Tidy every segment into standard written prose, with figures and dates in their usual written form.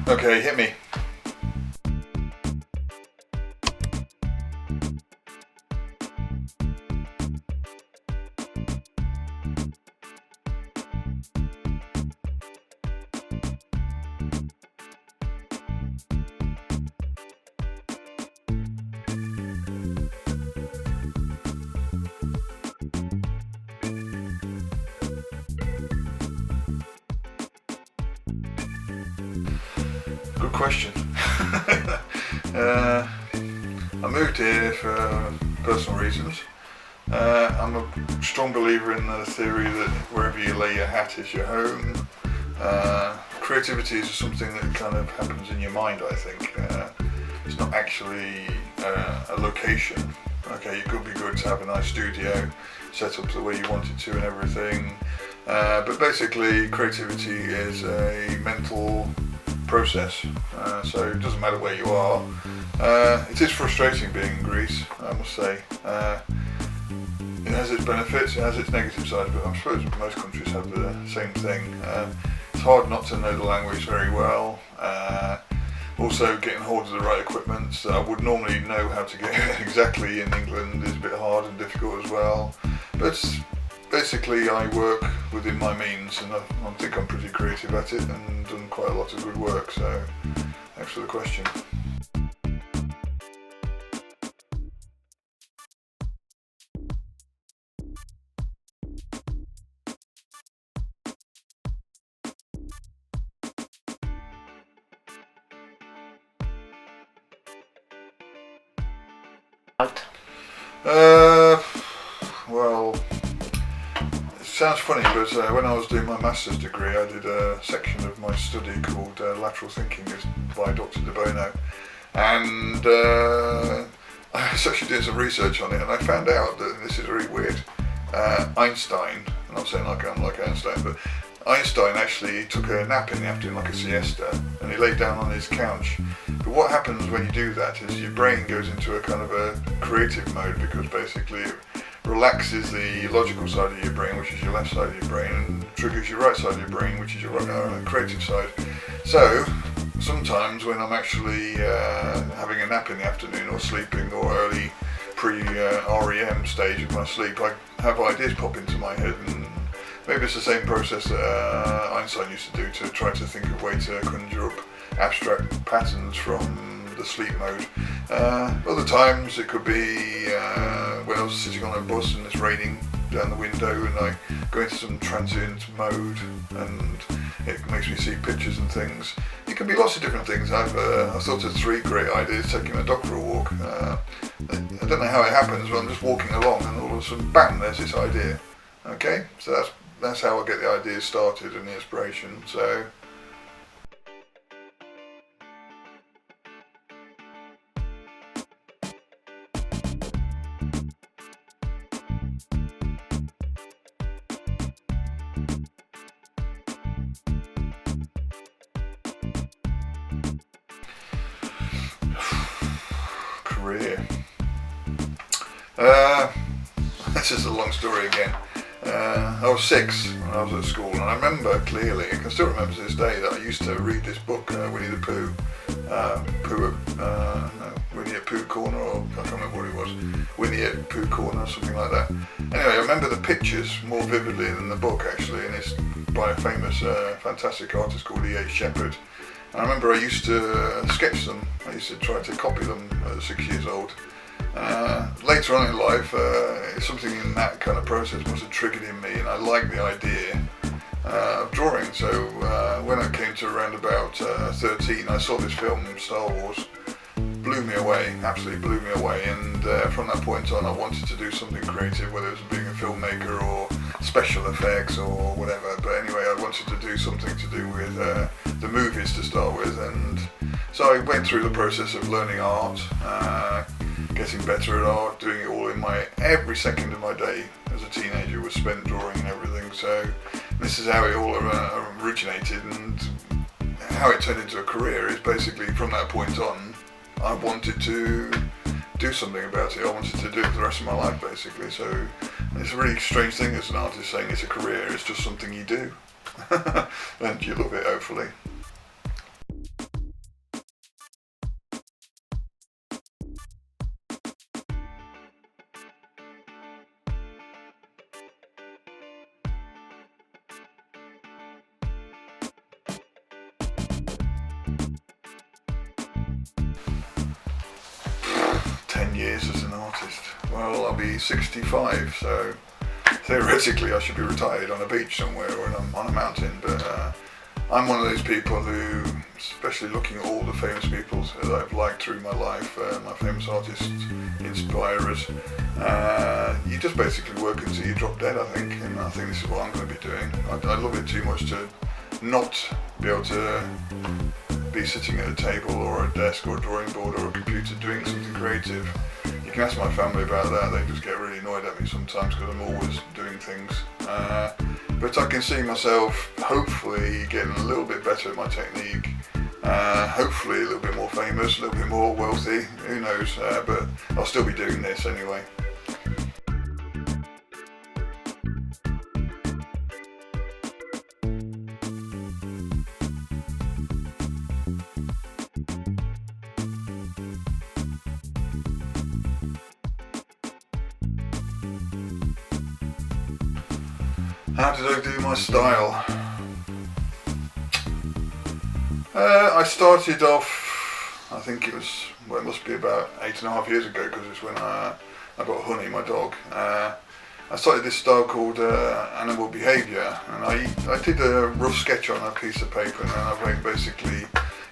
Okay, hit me. Good question. I moved here for personal reasons. I'm a strong believer in the theory that wherever you lay your hat is your home. Creativity is something that kind of happens in your mind, I think. It's not actually a location. Okay, it could be good to have a nice studio set up the way you want it to and everything. But basically, creativity is a mental process, so it doesn't matter where you are. It is frustrating being in Greece, I must say. It has its benefits, it has its negative sides, but I suppose most countries have the same thing. It's hard not to know the language very well. Also, getting hold of the right equipment that I would normally know how to get exactly in England is a bit hard and difficult as well. But basically, I work within my means, and I think I'm pretty creative at it and done quite a lot of good work, so thanks for the question. Well, it sounds funny, but when I was doing my master's degree, I did a section of my study called lateral thinking by Dr. De Bono, and I was actually doing some research on it, and I found out that this is very weird. Einstein, I'm not saying like I'm like Einstein, but Einstein actually took a nap in the afternoon, like a siesta, and he laid down on his couch. But what happens when you do that is your brain goes into a kind of a creative mode, because basically it relaxes the logical side of your brain, which is your left side of your brain, and triggers your right side of your brain, which is your creative side. So sometimes when I'm actually having a nap in the afternoon, or sleeping, or early pre-REM stage of my sleep, I have ideas pop into my head, and maybe it's the same process that Einstein used to do to try to think of a way to conjure up abstract patterns from the sleep mode. Other times it could be when I was sitting on a bus and it's raining down the window, and I go into some transient mode and it makes me see pictures and things. It can be lots of different things. I've thought of 3 great ideas taking my dog for a walk. I don't know how it happens, but I'm just walking along and all of a sudden, bam, there's this idea. Okay, so that's how I get the ideas started and the inspiration. So career. This is a long story again. I was 6 when I was at school, and I remember clearly, I can still remember to this day, that I used to read this book, Winnie the Pooh, Winnie at Pooh Corner, or I can't remember what it was, Winnie at Pooh Corner, something like that. Anyway, I remember the pictures more vividly than the book actually, and it's by a famous, fantastic artist called E.H. Shepard. And I remember I used to sketch them, I used to try to copy them at 6 years old. Later on in life, something in that kind of process must have triggered in me, and I liked the idea of drawing. So when I came to around about 13, I saw this film, Star Wars. Blew me away, absolutely blew me away, and from that point on I wanted to do something creative, whether it was being a filmmaker or special effects or whatever. But anyway, I wanted to do something to do with the movies to start with, and so I went through the process of learning art, getting better at art, doing it all in every second of my day as a teenager was spent drawing and everything. So this is how it all originated, and how it turned into a career is basically from that point on I wanted to do something about it. I wanted to do it for the rest of my life basically. So it's a really strange thing as an artist saying it's a career, it's just something you do. and you love it, hopefully. 10 years as an artist. Well, I'll be 65, so theoretically I should be retired on a beach somewhere or on a mountain, but I'm one of those people who, especially looking at all the famous people that I've liked through my life, my famous artists, inspirers, you just basically work until you drop dead, I think, and I think this is what I'm going to be doing. I love it too much to not be able to be sitting at a table or a desk or a drawing board or a computer doing something creative. You can ask my family about that, they just get really annoyed at me sometimes because I'm always doing things. But I can see myself hopefully getting a little bit better at my technique, hopefully a little bit more famous, a little bit more wealthy, who knows, but I'll still be doing this anyway. How did I do my style? I started off, I think it must be about 8.5 years ago, because it's when I got Honey, my dog. I started this style called animal behaviour, and I did a rough sketch on a piece of paper, and then I basically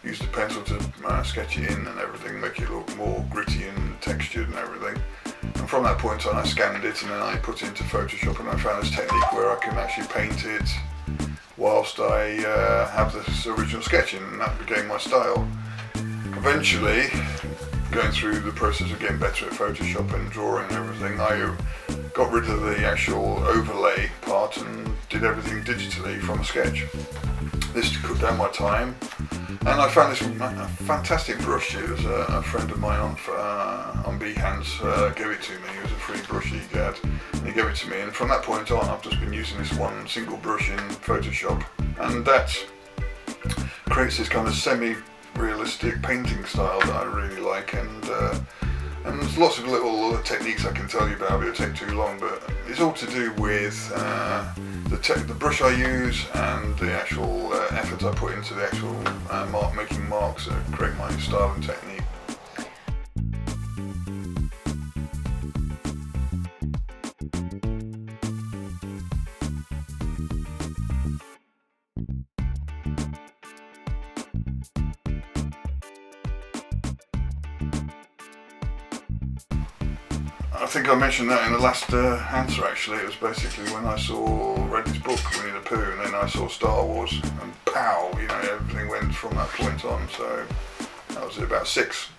used a pencil to sketch it in and everything, make it look more gritty and textured and everything. And from that point on I scanned it and then I put it into Photoshop, and I found this technique where I can actually paint it whilst I have this original sketch in, and that became my style. Eventually, going through the process of getting better at Photoshop and drawing and everything, I got rid of the actual overlay part and did everything digitally from a sketch. This cut down my time, and I found this fantastic brush. It was a friend of mine on Behance gave it to me. It was a free brush he had, and he gave it to me, and from that point on I've just been using this one single brush in Photoshop, and that creates this kind of semi-realistic painting style that I really like, and there's lots of little techniques I can tell you about, but it'll take too long, but it's all to do with the brush I use and the actual effort I put into the actual making marks that create my style and technique. I think I mentioned that in the last answer actually. It was basically when I read his book, Winnie the Pooh, and then I saw Star Wars, and pow, everything went from that point on, so that was at about 6.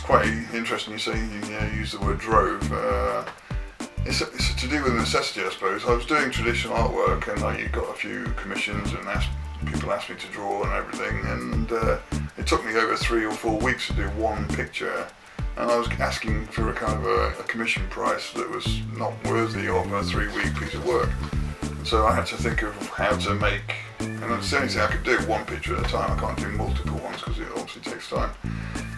Quite interesting you say you use the word drove. It's to do with necessity, I suppose. I was doing traditional artwork and I got a few commissions and people asked me to draw and everything, and it took me over 3 or 4 weeks to do one picture, and I was asking for a kind of a commission price that was not worthy of a 3-week piece of work. So I had to think of how to make, and it's the only thing I could do, one picture at a time. I can't do multiple ones because it obviously takes time.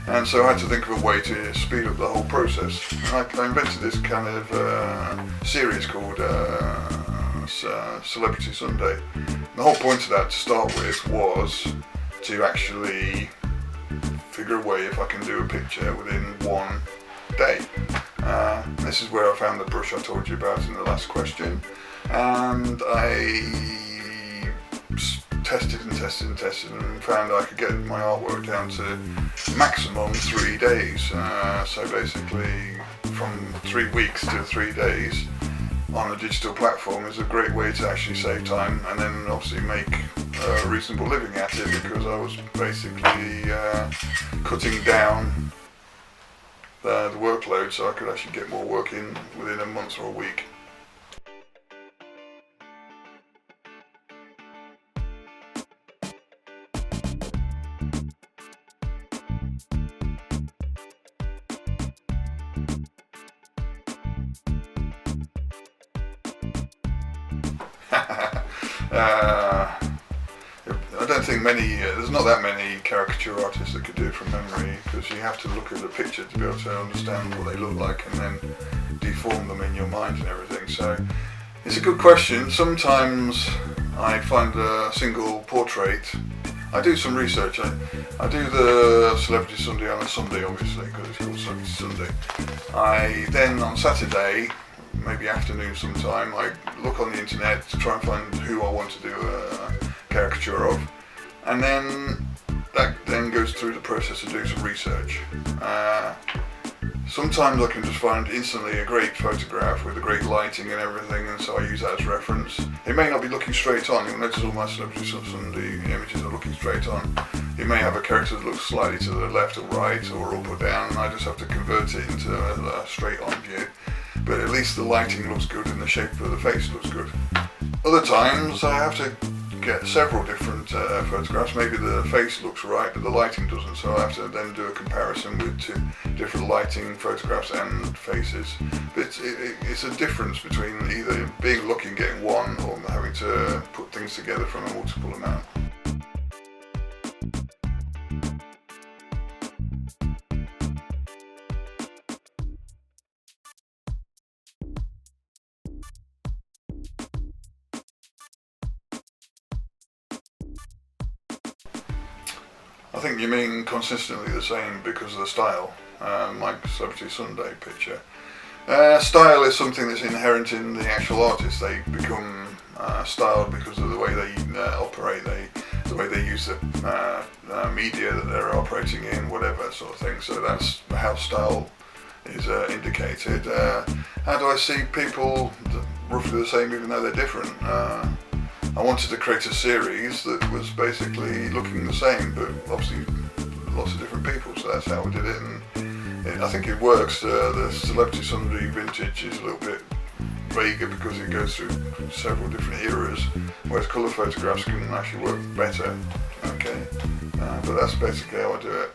And so I had to think of a way to speed up the whole process. And I invented this kind of series called Celebrity Sunday. And the whole point of that to start with was to actually figure a way if I can do a picture within one day. This is where I found the brush I told you about in the last question. And I tested and found I could get my artwork down to maximum 3 days. So basically from 3 weeks to 3 days on a digital platform is a great way to actually save time and then obviously make a reasonable living at it, because I was basically cutting down the workload so I could actually get more work in within a month or a week. I don't think there's not that many caricature artists that could do it from memory, because you have to look at the picture to be able to understand what they look like and then deform them in your mind and everything. So it's a good question. Sometimes I find a single portrait. I do some research. I do the Celebrity Sunday on a Sunday, obviously, because it's called Celebrity Sunday. I then on Saturday, maybe afternoon sometime, I look on the internet to try and find who I want to do a caricature of, and then that then goes through the process of doing some research. Sometimes I can just find instantly a great photograph with the great lighting and everything, and so I use that as reference. It may not be looking straight on. You'll notice all my Celebrity Sunday images are looking straight on. You may have a character that looks slightly to the left or right or up or down, and I just have to convert it into a straight on view. But at least the lighting looks good and the shape of the face looks good. Other times I have to get several different photographs. Maybe the face looks right but the lighting doesn't, so I have to then do a comparison with two different lighting photographs and faces. But it's a difference between either being lucky and getting one, or having to put things together from a multiple amount. I think you mean consistently the same because of the style, my Celebrity Sunday picture. Style is something that's inherent in the actual artist. They become styled because of the way they operate, the way they use the media that they're operating in, whatever sort of thing. So that's how style is indicated. How do I see people roughly the same even though they're different? I wanted to create a series that was basically looking the same, but obviously lots of different people, so that's how we did it, and I think it works. The Celebrity Sunday vintage is a little bit vaguer because it goes through several different eras, whereas colour photographs can actually work better. Okay, but that's basically how I do it.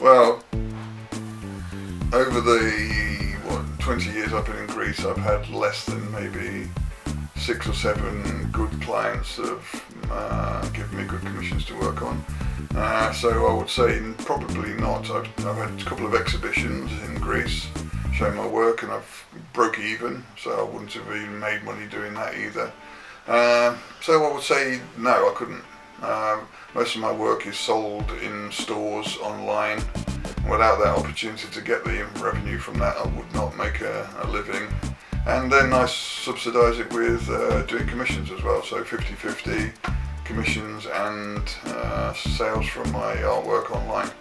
Well, over the 20 years I've been in Greece, I've had less than maybe 6 or 7 good clients that have given me good commissions to work on. So I would say probably not. I've had a couple of exhibitions in Greece showing my work, and I've broke even, so I wouldn't have even made money doing that either. So I would say no, I couldn't. Most of my work is sold in stores online. Without that opportunity to get the revenue from that, I would not make a living. And then I subsidise it with doing commissions as well, so 50-50 commissions and sales from my artwork online.